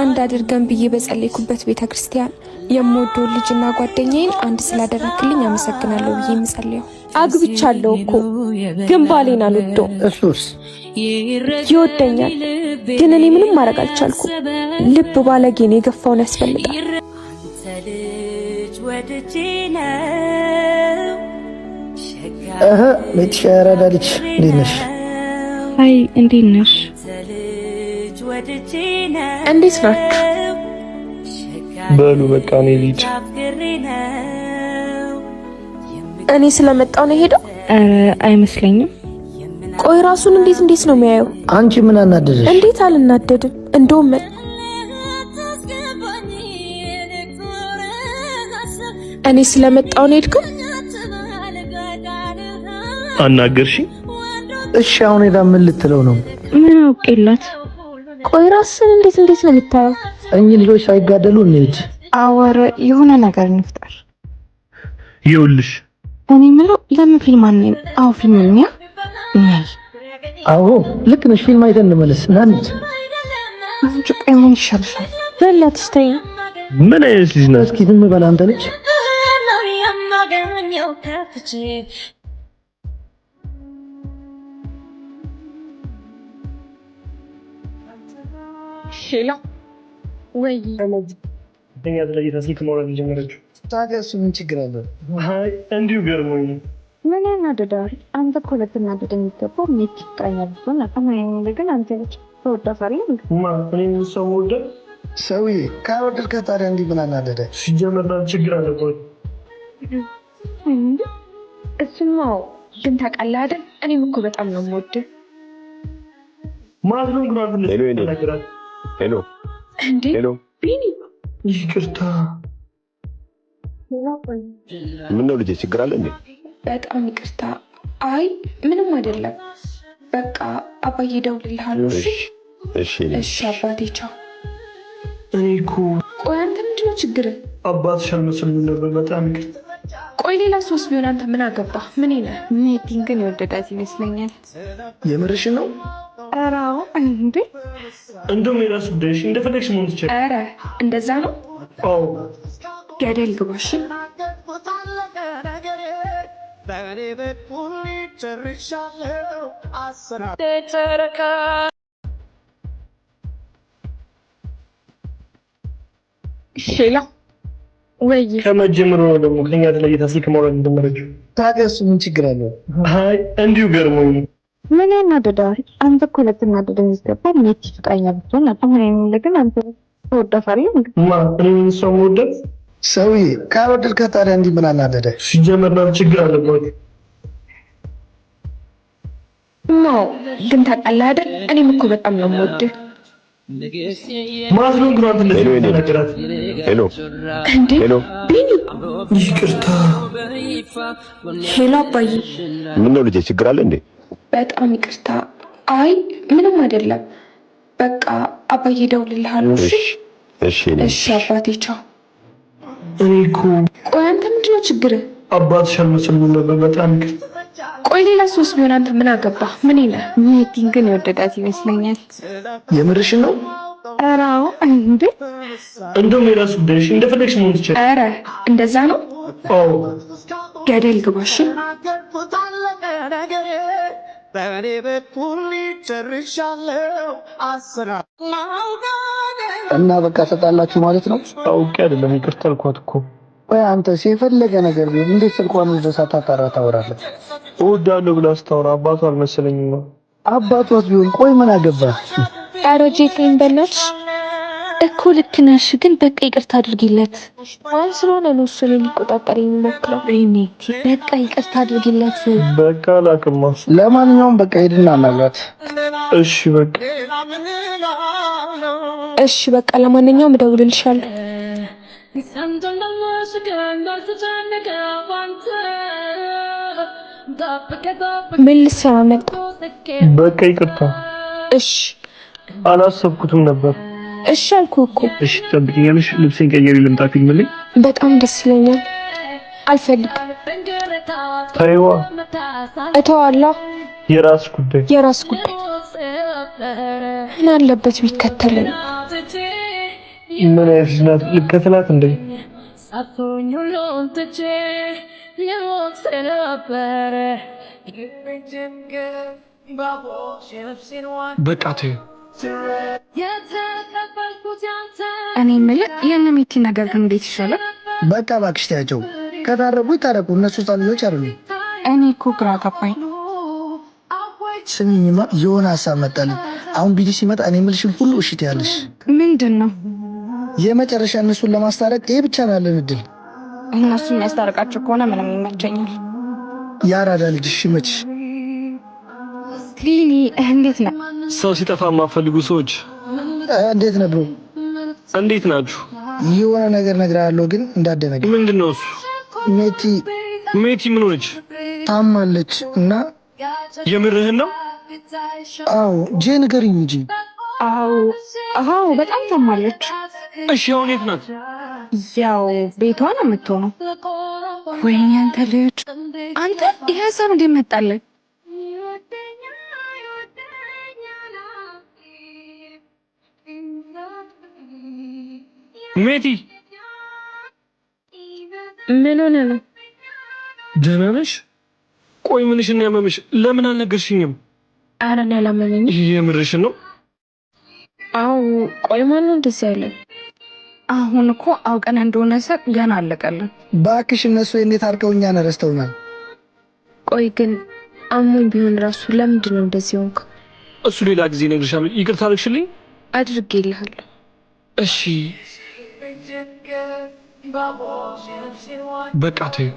አንድ አድርገን ብዬ በጸለይኩበት ቤተክርስቲያን የምወደው ልጅና ጓደኛዬን አንድ ስላደረክልኝ አመሰግናለሁ ብዬ የምጸልየው። አግብቻለሁ እኮ ግን ባሌን አልወደውም። እሱስ ይወደኛል ግን እኔ ምንም ማድረግ አልቻልኩም። ልብ ባለጌን የገፋውን ያስፈልጋል። ቤትሽ ያራዳ ልጅ እንዴት ነሽ? አይ እንዴት ነሽ? እንዴት ናችሁ? በሉ በቃ እኔ ልጅ እኔ ስለመጣው ነው ሄደው? አይመስለኝም። ቆይ ራሱን እንዴት ነው የሚያየው? አንቺ ምን አናደደሽ? እንዴት አልናደድም? እንደውም እኔ ስለመጣው ነው ሄድከው? አናገርሽኝ? እሺ አሁን ሄዳ ምን ልትለው ነው? ምን አውቄላት? ቆይ ራስን እንዴት ነው የምታየው? እኚህ ልጆች ሳይጋደሉ እንሂድ። አወረ የሆነ ነገር እንፍጠር። ይኸውልሽ እኔ የምለው ለምን ፊልም አንይ? አዎ ፊልም እንያ። አዎ ልክ ነሽ። ፊልም አይተን እንመለስ። ናንት አንቺ ቆይ ምን ይሻልሻል? በላት እስቲ ምን አይነት ልጅ ነሽ? እስኪ ዝም በል አንተ ልጅ። ሄሎ ወይ ደኛ ስለዚህ ታስልክ ማውራት ጀመረችው። ታዲያ እሱ ምን ችግር አለ? አይ እንዲሁ ገርሞኝ። ምን ያናደዳል? አንተ እኮ ለትናደድ የሚገባው ሜክ ይጣኛል ብሆን አሁን ግን አንተ ልጅ ተወዳፋለህ እኔ ሰው ወደ ሰውዬ ካወደድከ ታዲያ እንዲህ ምን አናደደ? ሲጀመር ችግር አለበት። እሱማ ግን ታውቃለህ አይደል? እኔም እኮ በጣም ነው የምወድህ። ማዝሉም ግራት ለነገራት ሄሎ እንዴ ሄሎ ቢኒ ይቅርታ። ምን ነው ልጄ ችግር አለ እንዴ? በጣም ይቅርታ። አይ ምንም አይደለም። በቃ አባዬ ደውልልሃል። እሺ አባቴ ቻው። እኔ እኮ ቆይ አንተ ምንድነው ችግር? አባትሽ አልመሰሉም ነበር። በጣም ይቅርታ። ቆይ ሌላ ሶስት ቢሆን አንተ ምን አገባ? ምን ይላል? ሜቲንግ ግን የወደዳት ይመስለኛል። የምርሽ ነው? ኧረ አዎ። እንዴ እንደውም የራሱ ጉዳይሽ እንደፈለግሽ መሆን ትችያለሽ። ኧረ እንደዛ ነው? አዎ ገደል ግባሽ። ሄሎ ወይ ከመጀመሩ ነው ደግሞ ከኛ ተለይታ ስልክ ማውራት እንደጀመረችው። ታዲያ እሱ ምን ችግር አለው? አይ እንዲሁ ገርሞኝ። ምን ያናደዳል? አንተ እኮ ለትናደድ የሚገባው ሜክ ይጣኛል ብትሆን አሁን ግን አንተ ተወዳፋለህ። እኔ ሰው ወደድ ሰውዬ ካወደድከ ታዲያ እንዲህ ምን አናደደ? ሲጀመር ችግር አለበት። ግን ታውቃለህ አይደል? እኔም እኮ በጣም ነው የምወድህ። ማዝሉም ግራት ለነገራት ሄሎ እንዴ ሄሎ ቢኒ ይቅርታ። ሄሎ አባዬ ምን ነው ልጄ ችግር አለ እንዴ? በጣም ይቅርታ። አይ ምንም አይደለም። በቃ አባዬ ደውልልሃል። እሺ አባቴ ቻው። እኔ እኮ ቆይ አንተ ምንድነው ችግር? አባትሽ አልመሰሉም ነበር። በጣም ይቅርታ። ቆይ ሌላ ሶስት ቢሆን አንተ ምን አገባ? ምን ይላል? ሜቲንግ ግን የወደዳት ይመስለኛል። የምርሽ ነው? ኧረ አዎ። እንዴ እንደውም የራሱ ጉዳይሽ እንደፈለግሽ መሆን ትችያለሽ። ኧረ እንደዛ ነው? አዎ ገደል ግባሽ። እና በቃ ተጣላችሁ ማለት ነው? አውቄ አይደለም ይቅርታ አልኳት እኮ። ወይ አንተስ የፈለገ ነገር ቢሆን እንዴት ስልኳን ወደ ሳታጣራ ታወራለህ? እወዳለሁ ብላ ስታወራ አባቷ አልመሰለኝም ነው። አባቷስ ቢሆን ቆይ ምን አገባ? ኧረ ጄቴን በእናትሽ እኮ ልክ ነሽ፣ ግን በቃ ይቅርታ አድርጊለት። ማን ስለሆነ ነው እሱን የሚቆጣጠር የሚሞክረው? በቃ ይቅርታ አድርጊለት። በቃ አላውቅም። ለማንኛውም በቃ ሄድና አናግራት። እሺ በቃ እሺ በቃ ለማንኛውም እደውልልሻለሁ። ምን ልትሰራ መጣ? በቃ ይቅርታ። እሺ አላሰብኩትም ነበር። እሺ አልኩህ እኮ። እሺ ጠብቂኛለሽ። ልብሴን ቀይሬ ልምጣ ፊልም ላይ። በጣም ደስ ይለኛል። አልፈልግም። ተይዋ። እተዋለሁ። የራስ ጉዳይ። የራስ ጉዳይ። ምን አለበት ቢከተለኝ? ምን አይነት ልከተላት እንዴ? በቃ ተይው። እኔ የምልህ የነሚቲ ነገር ግን እንዴት ይሻላል? በቃ እባክሽ ተያቸው። ከታረቁ ይታረቁ። እነሱ ልጆች አይደሉም። እኔ እኮ ግራ ገባኝ። ስሚኝማ የሆነ ሀሳብ መጣልኝ። አሁን ቢዲ ሲመጣ እኔ የምልሽን ሁሉ እሺ ትያለሽ። ምንድን ነው? የመጨረሻ እነሱን ለማስታረቅ ይሄ ብቻ ነው ያለን እድል። እነሱን የሚያስታርቃቸው ከሆነ ምንም ይመቸኛል። ያራዳ ልጅ እሺ መችሽ። ሊሊ እንዴት ነህ? ሰው ሲጠፋ የማፈልጉ ሰዎች እንዴት ነህ ብሮ? እንዴት ናችሁ? የሆነ ነገር እነግርሃለሁ ግን እንዳትደነግጥ። ምንድነው እሱ? ሜቲ ምን ሆነች? ታማለች እና የምርህን ነው? አዎ ጄ ንገሪኝ እንጂ። አዎ በጣም ታማለች። እሺ አሁን የት ናት? ያው ቤቷ ነው የምትሆነው። ወይኔ አንተ ልጅ አንተ ይሄ ሀሳብ እንዴት መጣልህ? ሜቲ ምን ሆነ ነው? ደህና ነሽ? ቆይ ምንሽ ነው ያመመሽ? ለምን አልነገርሽኝም? ኧረ እኔ አላመመኝም። የምርሽን ነው? አዎ ቆይ ማን ነው እንደዚህ ያለ? አሁን እኮ አውቀን እንደሆነ ሰጥ ገና አለቀልን። ባክሽ እነሱ እንዴት አድርገው እኛን ረስተውናል። ቆይ ግን አሁን ቢሆን ራሱ ለምንድን ነው እንደዚህ ሆንክ? እሱ ሌላ ጊዜ እነግርሻለሁ። ይቅርታ አድርግሽልኝ። አድርጌልሃለሁ። እሺ በቃ ተይው።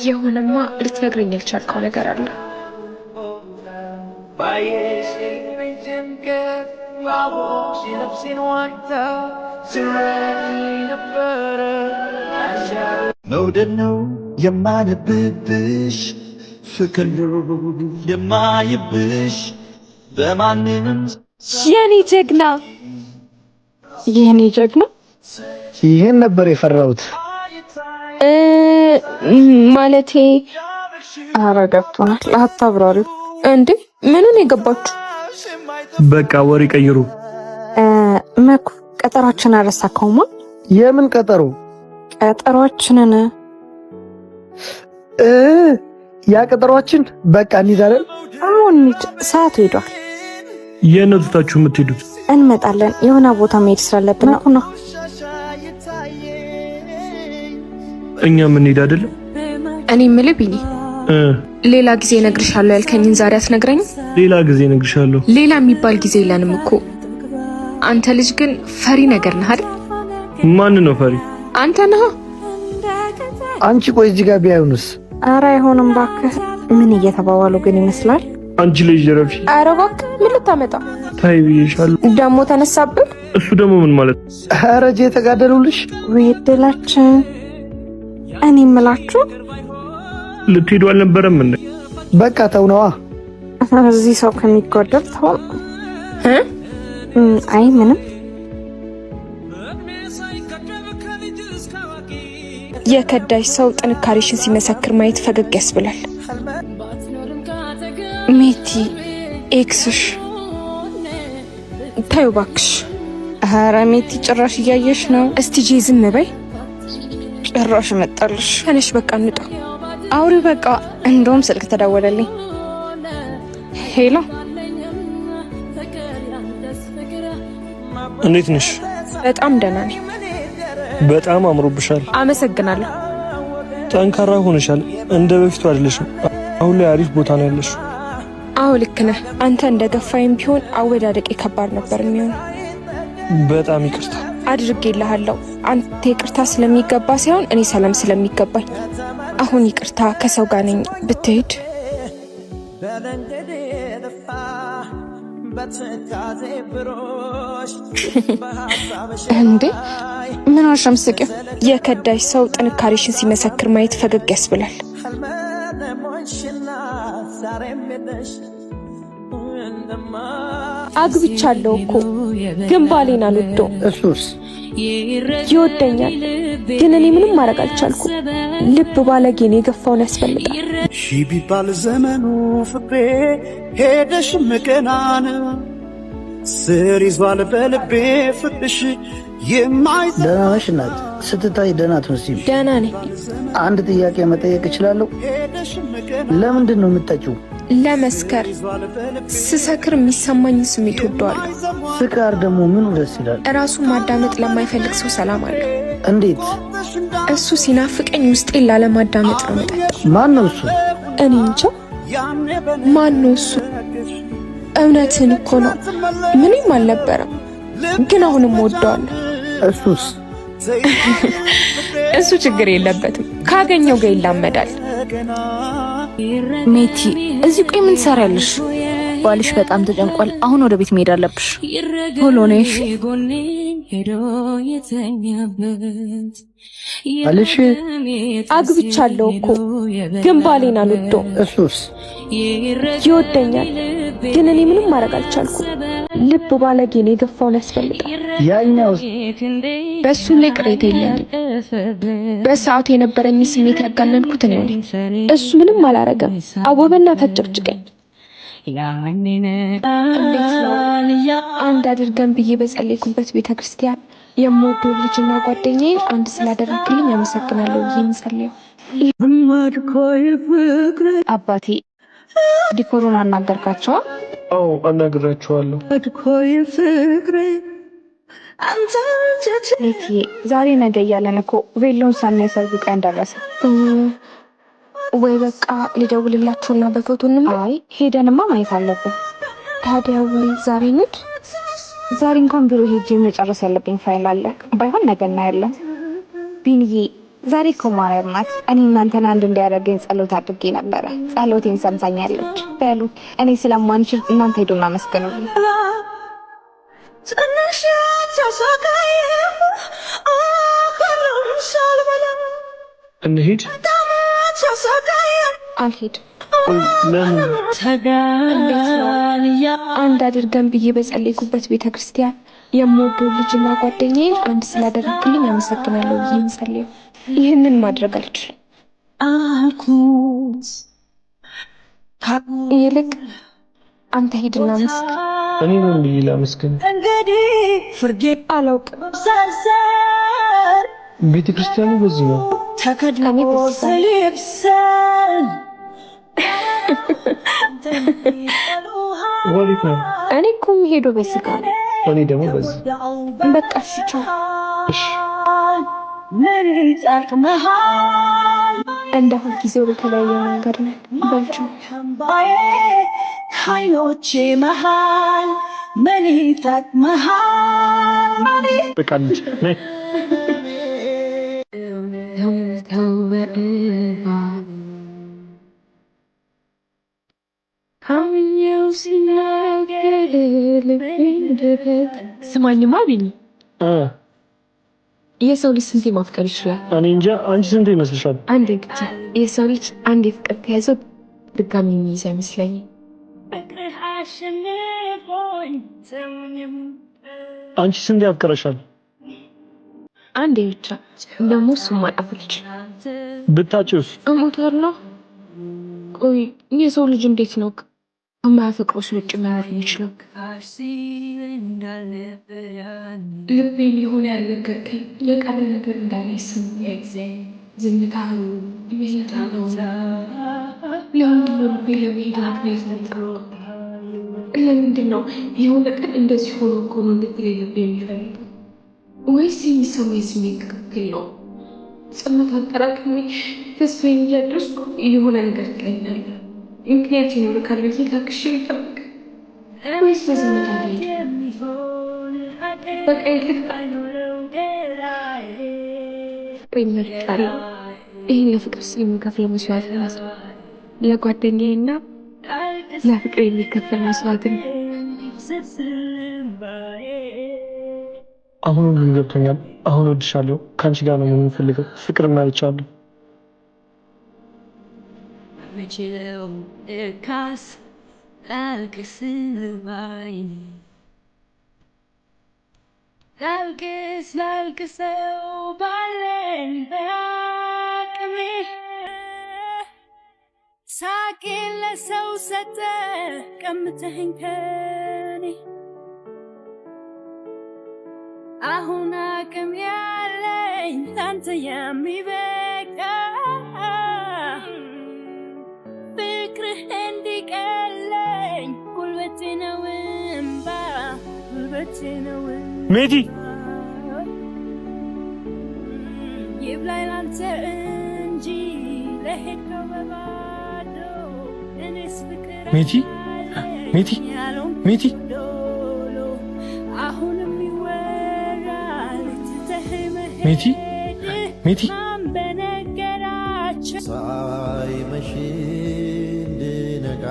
የሆነማ ልትነግረኝ ያልቻልከው ነገር አለ። መውደድ ነው የማነብብሽ ፍቅር የማይብሽ በማንንም የኔ ጀግና ይሄን ነበር የፈራሁት። ማለቴ ኧረ ገብቶናል። አታብራሪው እንዴ? ምኑን የገባችሁ? በቃ ወሬ ቀይሩ። መኩ ቀጠሯችን አረሳከውማ? የምን ቀጠሮ? ቀጠሯችንን ያ ቀጠሯችን በቃ እንሂዳለን። አሁን እንሂድ፣ ሰዓቱ ሄዷል። የት ነው ትታችሁ የምትሄዱት? እንመጣለን። የሆነ ቦታ መሄድ ስላለብን ነው። እኛ ምን ሄድ አይደለም። እኔ የምልህ ቢኒ፣ ሌላ ጊዜ እነግርሻለሁ ያልከኝን ዛሬ አትነግረኝም? ሌላ ጊዜ እነግርሻለሁ። ሌላ የሚባል ጊዜ የለንም እኮ። አንተ ልጅ ግን ፈሪ ነገር ነህ አይደል? ማን ነው ፈሪ? አንተ ነህ። አንቺ ቆይ እዚህ ጋር ቢያዩንስ? ኧረ አይሆንም እባክህ። ምን እየተባባሉ ግን ይመስላል? አንቺ ልጅ ረፊ። ኧረ እባክህ ምን ልታመጣ? ታይ ብዬሻለሁ። ደግሞ ተነሳብን። እሱ ደግሞ ምን ማለት? ኧረ ጄ ተጋደሉልሽ። ወይ እድላችን። እኔ የምላችሁ ልትሄዱ አልነበረም እንዴ? በቃ ተው ነዋ። እዚህ ሰው ከሚጎደል ተው። አይ ምንም። የከዳሽ ሰው ጥንካሬሽን ሲመሰክር ማየት ፈገግ ያስብላል። ሜቲ ኤክስሽ ታዩ ባክሽ። ኧረ ሜቲ ጭራሽ እያየሽ ነው። እስቲ ጄ ዝም በይ። ጭራሽ መጣልሽ። ተነሽ በቃ እንውጣ። አውሪ በቃ። እንደውም ስልክ ተደወለልኝ። ሄሎ እንዴት ነሽ? በጣም ደህና ነኝ። በጣም አምሮብሻል። አመሰግናለሁ። ጠንካራ ሆነሻል። እንደ በፊቱ አይደለሽም። አሁን ላይ አሪፍ ቦታ ነው ያለሽ። አዎ ልክ ነህ። አንተ እንደገፋይም ቢሆን አወዳደቄ ከባድ ነበር የሚሆነው። በጣም ይቅርታ አድርጌልሃለሁ። አንተ ይቅርታ ስለሚገባ ሳይሆን እኔ ሰላም ስለሚገባኝ። አሁን ይቅርታ ከሰው ጋር ነኝ ብትሄድ። እንዴ ምን አሸምስቂው? የከዳሽ ሰው ጥንካሬሽን ሲመሰክር ማየት ፈገግ ያስብላል። አግብቻለሁ እኮ ግን ባሌን አልወደውም። እሱስ ይወደኛል ግን እኔ ምንም ማድረግ አልቻልኩም። ልብ ባለጌን የገፋውን ያስፈልጣል። ሺ ቢባል ዘመኑ ፍቅሬ ሄደሽ ምቀናን ስር ይዟል በልቤ ፍቅርሽ የማይጠፋ። ደህና ነሽ እናት? ስትታይ ደህና ትመስይም። ደህና ነኝ። አንድ ጥያቄ መጠየቅ እችላለሁ? ለምንድን ነው የምትጠጪው? ለመስከር። ስሰክር የሚሰማኝ ስሜት ወደዋለሁ። ስካር ደግሞ ምኑ ደስ ይላል? እራሱን ማዳመጥ ለማይፈልግ ሰው ሰላም አለ። እንዴት? እሱ ሲናፍቀኝ ውስጤን ላለማዳመጥ ነው የምጠጣው። ማን ነው እሱ? እኔ እንጃ ማን ነው እሱ። እውነትን እኮ ነው። ምንም አልነበረም፣ ግን አሁንም ወደዋለሁ። እሱስ? እሱ ችግር የለበትም፣ ካገኘው ጋር ይላመዳል። ሜቲ እዚህ ቆይ ምን ትሰሪያለሽ? ባልሽ በጣም ተጨንቋል። አሁን ወደ ቤት መሄድ አለብሽ። ቶሎ ነሽ። አለሽ? አግብቻለሁ እኮ ግን ባሌን አልወደውም። እሱስ? ይወደኛል፣ ግን እኔ ምንም ማድረግ አልቻልኩም። ልብ ባለጌን የገፋውን ያስፈልጋል። ያኛው በእሱም ላይ ቅሬታ የለኝም። በሰዓቱ የነበረኝ ስሜት ያጋነንኩት እኔ ነኝ። እሱ ምንም አላረገም። አወበና ታጨቅጭቀኝ። እንዴት ነው አንድ አድርገን ብዬ በጸለይኩበት ቤተክርስቲያን የምወደው ልጅና ጓደኛዬን አንድ ስላደረግልኝ አመሰግናለሁ ብዬ የምጸልየው። አባቴ ዲኮሩን አናገርካቸው? አዎ አናግራቸዋለሁ። ሜቲዬ ዛሬ ነገ እያለን እኮ ቬሎን ሳናይ ሰርጉ ቀን ደረሰ። ወይ በቃ ልደውልላችሁና በፎቶ እንምጣ። አይ ሄደንማ ማየት አለብን። ታዲያ ወይ ዛሬ እንሂድ? ዛሬ እንኳን ቢሮ ሄጄ መጨረስ ያለብኝ ፋይል አለ። ባይሆን ነገ እናያለን። ቢንዬ ዛሬ እኮ ማርያም ናት። እኔ እናንተን አንድ እንዲያደርገኝ ጸሎት አድርጌ ነበረ። ጸሎቴን ሰምታኛለች። በሉ እኔ ስለማንችል እናንተ ሄዱና መስገኑልኝ። እንሂድ። አልሄድም። ለምን? አንድ አድርገን ብዬ በጸለይኩበት ቤተክርስቲያን የምወደው ልጅና ጓደኛዬን አንድ ስላደረግልኝ አመሰግናለሁ ብዬ የምጸልየው። ይህንን ማድረግ አልችልም። ይልቅ አንተ ሂድና መስክ። እኔ ነው እንዴ ላመስግን? አላውቅም። ቤተክርስቲያኑ በዚህ ነው። እኔ ወዴት ነው? እኔ እኮ የምሄደው በስጋ ነው። እኔ ደግሞ በዚህ። በቃ እሺ ቻው። እሺ እንደ ሁልጊዜው በተለያየ መንገድ ነው። በልቻ ኃይሎቼ መሃል ምን ይጠቅመሃል? በቃ ልጅ ነይ። ስማኝማ ቢኒ፣ የሰው ልጅ ስንቴ ማፍቀር ይችላል? እኔ እንጃ። አንቺ ስንት ይመስልሻል? አንድ ጊዜ የሰው ልጅ አንድ ፍቅር ከያዘው ድጋሚ የሚይዝ አይመስለኝም። አንቺ ስንት ያፍቀረሻል? አንዴ ብቻ። ደግሞ እሱን ማጣት አልችልም። ብታጭስ? እሞታለሁ። ቆይ የሰው ልጅ እንዴት ነው ከማያፈቅረው ሰው ውጭ መኖር የሚችለው? ልቤ ሊሆን ያልነገርከኝ የቀረ ነገር እንዳለ ይሰማኛል። ዝምታ ነው፣ ይመኝታ ነው። ለምንድን ነው ልቤ ለመሄድ ምክንያት ነጠቀው? ለምንድን ነው የሆነ ቀን እንደዚህ ሆኖ እኮ ነው ልቤ ልቤ የሚፈልገው? ወይስ የሚሰማኝ ስሜት ትክክል ነው? ጽናት አጠራቅሜ ተስፋዬን እያደረስኩ የሆነ ነገር ትለኛለህ። ምክንያት ይኖርካል ብዬ ታክሼ ልጠብቅ ወይስ በዝምታ ላይ በቃ ይመርጣለሁ። ይህን ለፍቅር ስል የሚከፍለው መስዋዕትነት ነው። ለጓደኛዬና ለፍቅር የሚከፈል መስዋዕትነት። አሁን ምን ገብቶኛል። አሁን ወድሻለሁ። ከአንቺ ጋር ነው የምንፈልገው። ፍቅር እናይቻለሁ። ላልቅሰው ባለኝ በአቅሜ ሳቄን ለሰው ሰጠ ቀምተኸኝ ከኔ አሁን አቅም ያለኝ ላንተ የሚበቃ ፍቅርህ እንዲቀለኝ ጉልበቴ ነው እምባ ጉልበቴ ነው ሜቲ ይብላኝ ላንተ እንጂ ለሄድከው በባዶ እኔስ ፍቅር ሜቲ ሜቲ ሜቲ አሁንም ይወራል ሜቲ ሜቲ በነገራቸው ሳይመሽ እንድነጋ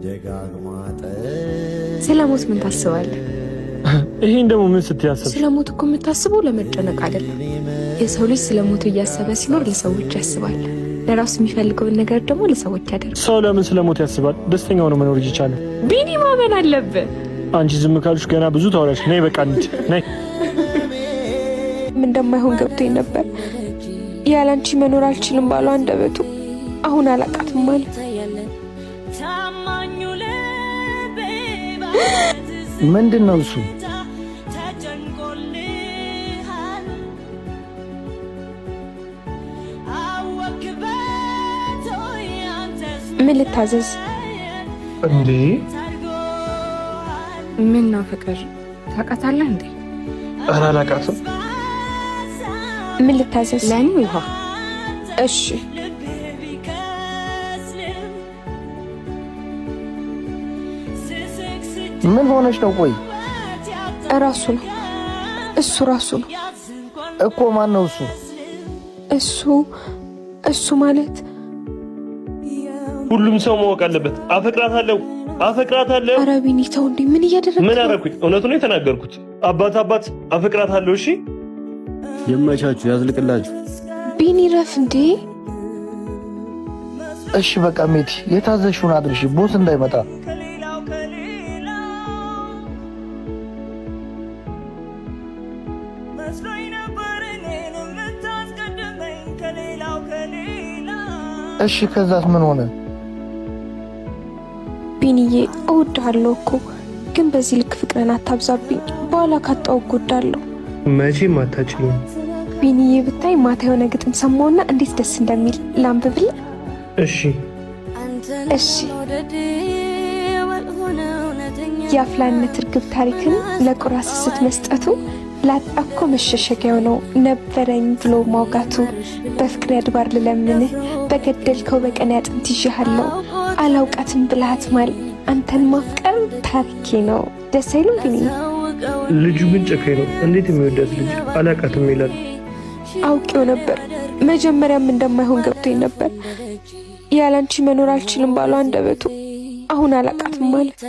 ደጋግማ ስለ ሞት ምን ታስባለህ? ይሄን ደግሞ ምን ስትያስብ? ስለ ሞት እኮ የምታስበው ለመጨነቅ አይደለም። የሰው ልጅ ስለ ሞቱ እያሰበ ሲኖር ለሰዎች ያስባል። ለራሱ የሚፈልገውን ነገር ደግሞ ለሰዎች ያደርጋል። ሰው ለምን ስለ ሞት ያስባል? ደስተኛ ሆኖ መኖር ይቻላል። ቢኒ ማመን አለብህ። አንቺ ዝም ካልሽ ገና ብዙ ታወራሽ። ነይ በቃ እንሂድ ነይ። ምን እንደማይሆን ገብቶኝ ነበር። ያላንቺ መኖር አልችልም ባለው አንደበቱ አሁን አላቃትም ማለት ምንድን ነው እሱ? ምን ልታዘዝ? እንዴ ምን ነው ፍቅር ታውቃታለህ እንዴ? ኧረ አላውቃትም። ምን ልታዘዝ? ለኔ ውሃ። እሺ ምን ሆነሽ ነው? ቆይ እራሱ ነው እሱ ራሱ ነው እኮ። ማን ነው እሱ? እሱ ማለት ሁሉም ሰው ማወቅ አለበት። አፈቅራታለሁ። ኧረ ቢኒ ተው እንዴ! ምን እያደረግህ? ምን አደረኩኝ? እውነቱን የተናገርኩት። አባት አፈቅራታለሁ። እሺ የማይቻችሁ ያዝልቅላችሁ። ቢኒ ረፍ እንዴ! እሺ በቃ ሜቲ የታዘሽውን አድርሽ፣ ቦስ እንዳይመጣ። እሺ ከዛስ ምን ሆነ? ቢኒዬ እወድሃለሁ እኮ ግን በዚህ ልክ ፍቅርን አታብዛብኝ። በኋላ ካጣው እጎዳለሁ። መቼም አታችልም። ቢኒዬ ብታይ ማታ የሆነ ግጥም ሰማውና እንዴት ደስ እንደሚል ላንብብልህ? እሺ እሺ። የአፍላነት እርግብ ታሪክን ለቁራ ስስት መስጠቱ ላጣኮ መሸሸጊያው ነው ነበረኝ ብሎ ማውጋቱ። በፍቅር አድባር ልለምንህ በገደልከው በቀን ያጥንት ይዤሃለሁ። አላውቃትም ብልሃት ማል አንተን ማፍቀር ታሪኬ ነው። ደስ አይልም ቢኒ? ልጁ ግን ጨካኝ ነው። እንዴት የሚወዳት ልጅ አላውቃትም ይላል። አውቄው ነበር። መጀመሪያም እንደማይሆን ገብቶኝ ነበር። ያላንቺ መኖር አልችልም ባለው አንደበቱ አሁን አላውቃትም ማለት